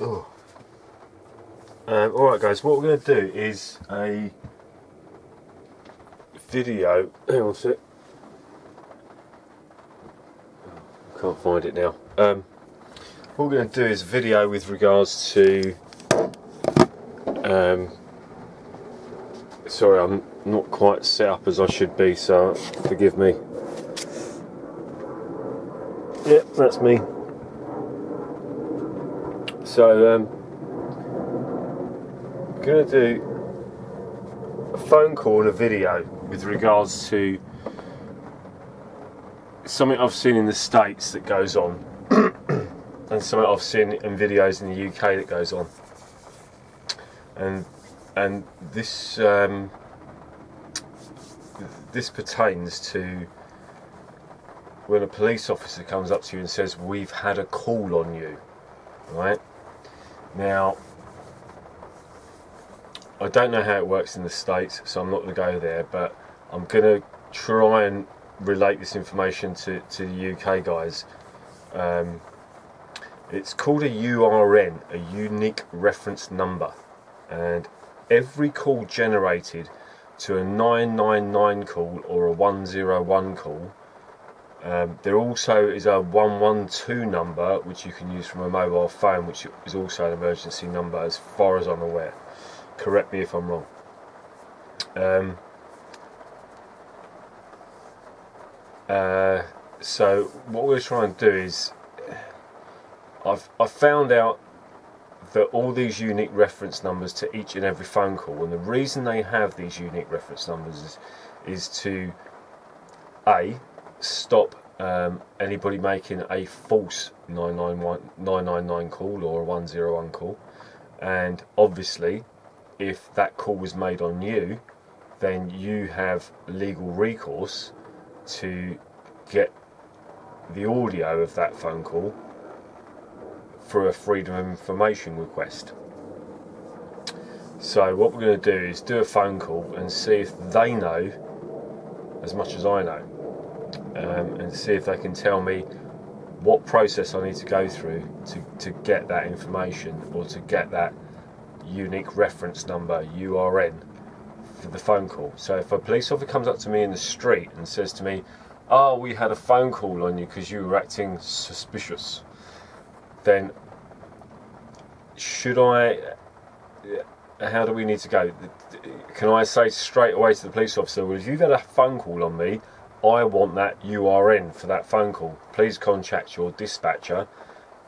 Oh. Alright guys, what we're going to do is a video. Hang on a sec. Can't find it now. What we're going to do is a video with regards to sorry, I'm not quite set up as I should be, so forgive me. Yep, that's me. So I'm going to do a phone call and a video with regards to something I've seen in the States that goes on and something I've seen in videos in the UK that goes on, and this this pertains to when a police officer comes up to you and says, "We've had a call on you." Right? Now, I don't know how it works in the States, so I'm not going to go there, but I'm going to try and relate this information to the UK guys. It's called a URN, a unique reference number, and every call generated to a 999 call or a 101 call, there also is a 112 number which you can use from a mobile phone, which is also an emergency number as far as I'm aware. Correct me if I'm wrong. So what we're trying to do is, I've found out that all these unique reference numbers to each and every phone call, and the reason they have these unique reference numbers is to stop anybody making a false 999 call or a 101 call, and obviously if that call was made on you, then you have legal recourse to get the audio of that phone call for a freedom of information request. So what we're going to do is do a phone call and see if they know as much as I know, and see if they can tell me what process I need to go through to get that information, or to get that unique reference number, URN, for the phone call. So if a police officer comes up to me in the street and says to me, "Oh, we had a phone call on you because you were acting suspicious," then should I, how do we need to go? Can I say straight away to the police officer, "Well, if you've had a phone call on me, I want that URN for that phone call. Please contact your dispatcher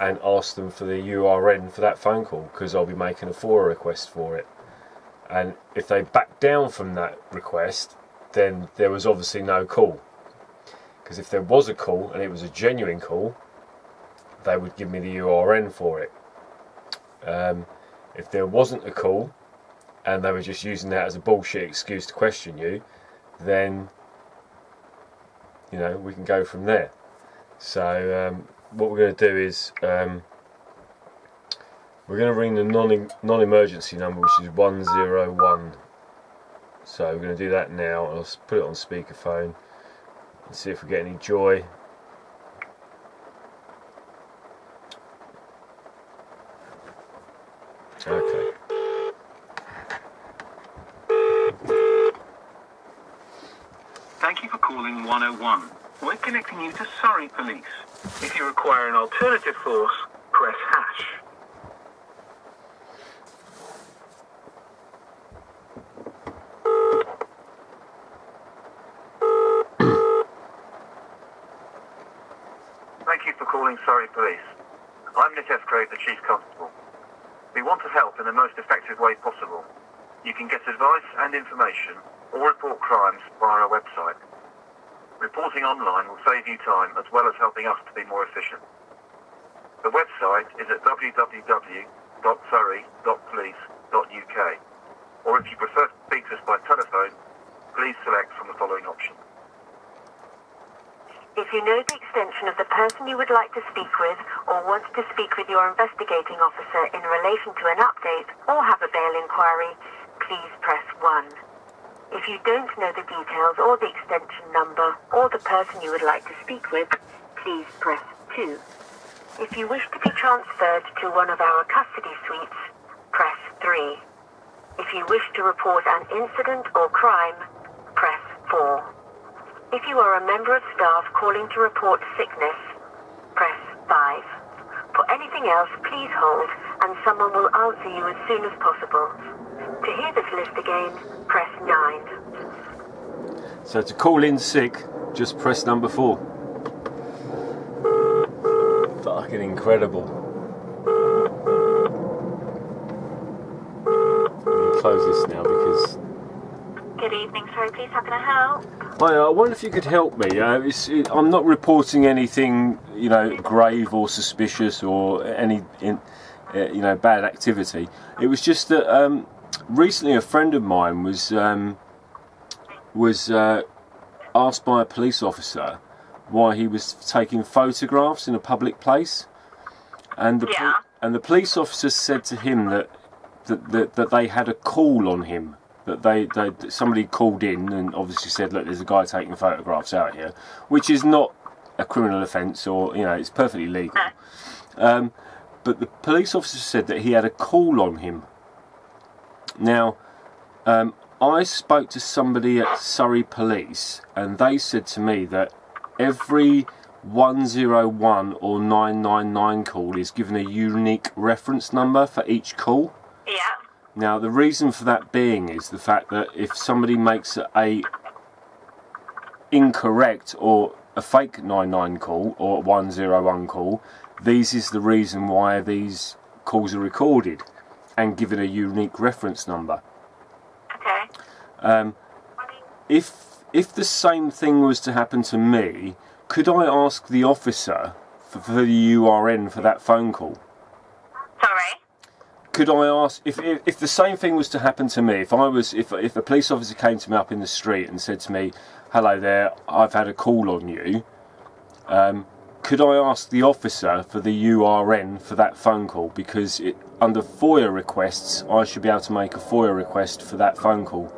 and ask them for the URN for that phone call, because I'll be making a FOIA request for it." And if they back down from that request, then there was obviously no call. Because if there was a call and it was a genuine call, they would give me the URN for it. If there wasn't a call and they were just using that as a bullshit excuse to question you, then, you know, we can go from there. So what we're going to do is we're going to ring the non-emergency number, which is 101. So we're going to do that now. I'll put it on speakerphone and see if we get any joy. Okay. Thank you for calling 101. We're connecting you to Surrey Police. If you require an alternative force, press hash. Thank you for calling Surrey Police. I'm Nick Craig, the Chief Constable. We want to help in the most effective way possible. You can get advice and information or report crimes via our website. Reporting online will save you time as well as helping us to be more efficient. The website is at www.surrey.police.uk, or if you prefer to speak to us by telephone, please select from the following options. If you know the extension of the person you would like to speak with, or want to speak with your investigating officer in relation to an update or have a bail inquiry, please press 1. If you don't know the details or the extension number or the person you would like to speak with, please press 2. If you wish to be transferred to one of our custody suites, press 3. If you wish to report an incident or crime, press 4. If you are a member of staff calling to report sickness, press 5. For anything else, please hold, and someone will answer you as soon as possible. To hear this list again, press 9. So to call in sick, just press number 4. Fucking incredible. I'm gonna close this now because... Good evening, sorry, please, how can I help? Hi, I wonder if you could help me. I'm not reporting anything, you know, grave or suspicious or any, you know, bad activity. It was just that recently a friend of mine was asked by a police officer why he was taking photographs in a public place, and the police officer said to him that they had a call on him. That somebody called in and obviously said, look, there's a guy taking photographs out here, which is not a criminal offence, or, you know, it's perfectly legal. But the police officer said that he had a call on him. Now, I spoke to somebody at Surrey Police, and they said to me that every 101 or 999 call is given a unique reference number for each call. Yeah. Now, the reason for that being is the fact that if somebody makes a incorrect or a fake 99 call or 101 call, this is the reason why these calls are recorded and given a unique reference number. Okay. If the same thing was to happen to me, could I ask the officer for the URN for that phone call? Sorry? Could I ask if the same thing was to happen to me? If a police officer came to me up in the street and said to me, "Hello there, I've had a call on you," could I ask the officer for the URN for that phone call? Because under FOIA requests, I should be able to make a FOIA request for that phone call.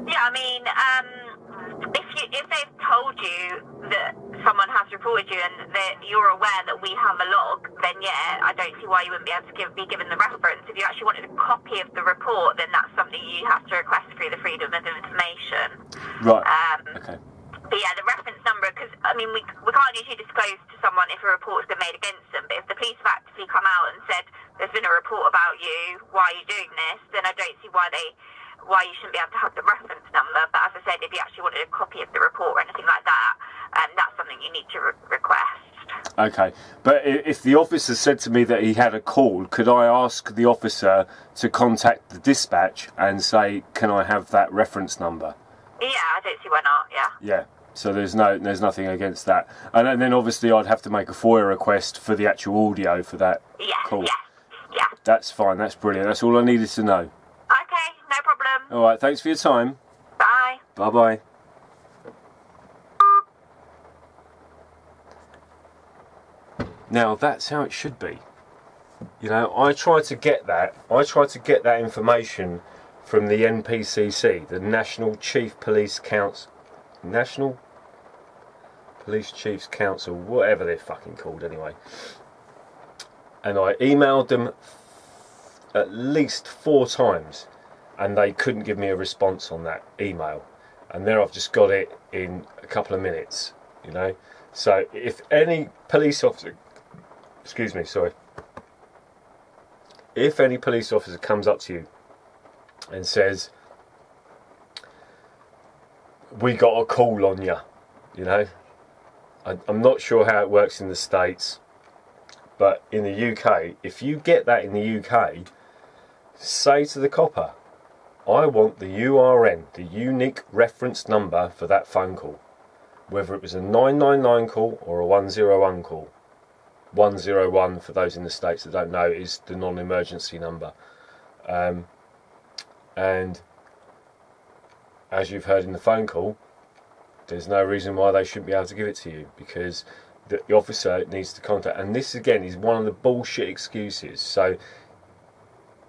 Yeah, I mean, if they've told you that someone has reported you and that you're aware that we have a log, then yeah, I don't see why you wouldn't be able to be given the reference. If you actually wanted a copy of the report, then that's something you have to request through the Freedom of Information. Right. Okay. But yeah, the reference number, because, I mean, we can't usually disclose to someone if a report's been made against them, but if the police have actually come out and said, there's been a report about you, why are you doing this, then I don't see why you shouldn't be able to have the reference number. But as I said, if you actually wanted a copy of the report or anything like that, that's something you need to request. Okay, but if the officer said to me that he had a call, could I ask the officer to contact the dispatch and say, can I have that reference number? Yeah, I don't see why not, yeah. Yeah, so there's nothing against that. And then obviously I'd have to make a FOIA request for the actual audio for that call. Yeah. That's fine, that's brilliant. That's all I needed to know. Okay, no problem. Alright, thanks for your time. Bye. Bye-bye. Now, that's how it should be. You know, I try to get that information from the NPCC, the National Chief Police Council, National Police Chiefs Council, whatever they're fucking called anyway. And I emailed them at least 4 times, and they couldn't give me a response on that email. And there I've just got it in a couple of minutes, you know. So if any police officer, if any police officer comes up to you and says, we got a call on you, you know, I'm not sure how it works in the States, but in the UK, if you get that in the UK, say to the copper, I want the URN, the unique reference number for that phone call, whether it was a 999 call or a 101 call. 101, for those in the States that don't know, is the non-emergency number. And as you've heard in the phone call, there's no reason why they shouldn't be able to give it to you, because the officer needs to contact. And this again is one of the bullshit excuses. So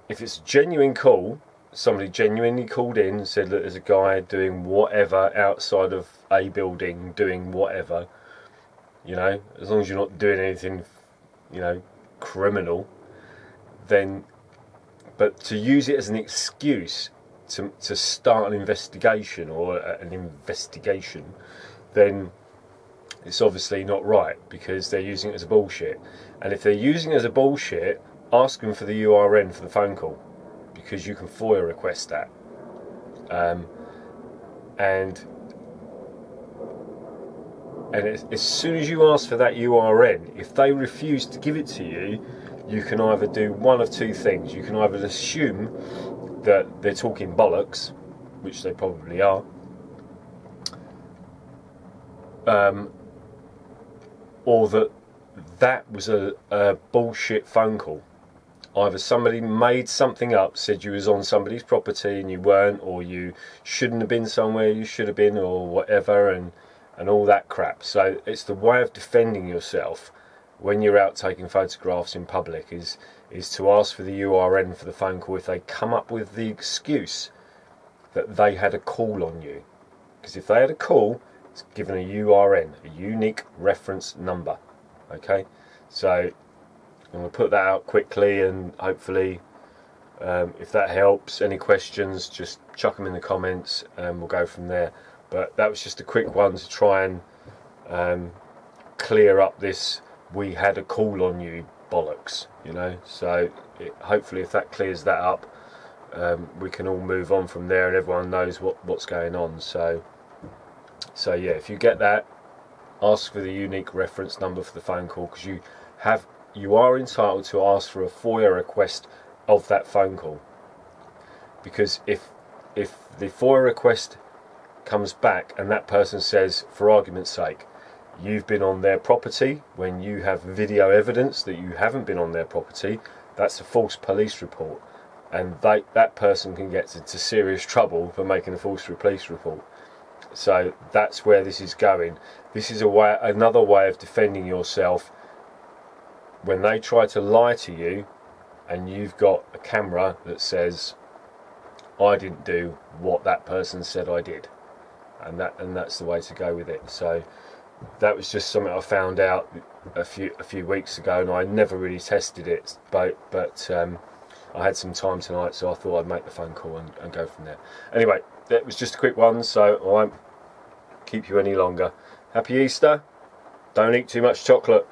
if it's a genuine call, somebody genuinely called in and said that there's a guy doing whatever outside of a building, doing whatever, you know, as long as you're not doing anything, you know, criminal, then, but to use it as an excuse to start an investigation or an investigation, then it's obviously not right, because they're using it as a bullshit. And if they're using it as a bullshit, ask them for the URN for the phone call, because you can FOIA request that. And as soon as you ask for that URN, if they refuse to give it to you, you can either do one of two things. You can either assume that they're talking bollocks, which they probably are, or that was a bullshit phone call. Either somebody made something up, said you was on somebody's property and you weren't, or you shouldn't have been somewhere you should have been, or whatever, and all that crap. So it's the way of defending yourself when you're out taking photographs in public is to ask for the URN for the phone call if they come up with the excuse that they had a call on you. Because if they had a call, it's given a URN, a unique reference number. Okay, so I'm going to put that out quickly, and hopefully if that helps. Any questions, just chuck them in the comments and we'll go from there. But that was just a quick one to try and clear up this "we had a call on you" bollocks, you know. So hopefully if that clears that up, we can all move on from there and everyone knows what's going on. So yeah, if you get that, ask for the unique reference number for the phone call, because you are entitled to ask for a FOIA request of that phone call. Because if the FOIA request comes back and that person says, for argument's sake, you've been on their property when you have video evidence that you haven't been on their property, that's a false police report, and that person can get into serious trouble for making a false police report. So that's where this is going. This is another way of defending yourself when they try to lie to you and you've got a camera that says, I didn't do what that person said I did. And that's the way to go with it. So that was just something I found out a few weeks ago, and I never really tested it, but I had some time tonight, so I thought I'd make the phone call and go from there. Anyway, that was just a quick one, so I won't keep you any longer. Happy Easter. Don't eat too much chocolate.